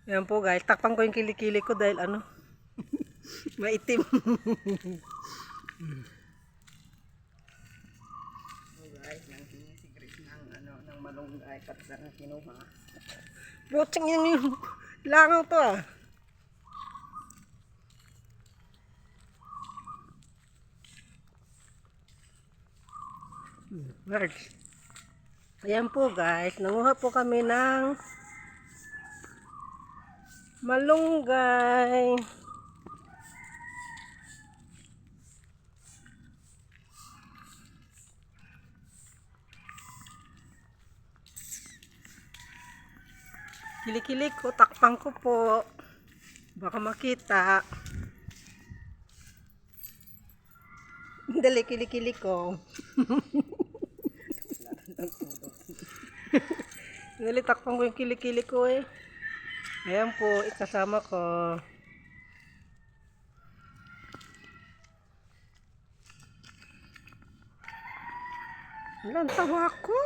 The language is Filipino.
Ayan po guys, takpan ko yung kilikili ko dahil ano, maitim. So guys, nanghingi si Grace ng malunggay pati sa kinuha. Putsing yan yung langaw to ah. Merge. Ayan po guys, nanguha po kami ng malunggay. Kilikili ko, takpan ko po. Baka makita. Dali, kilikili ko. Dali, takpan ko yung kilikili ko eh. Ayan po, ikasama ko. Ilan tawa ko?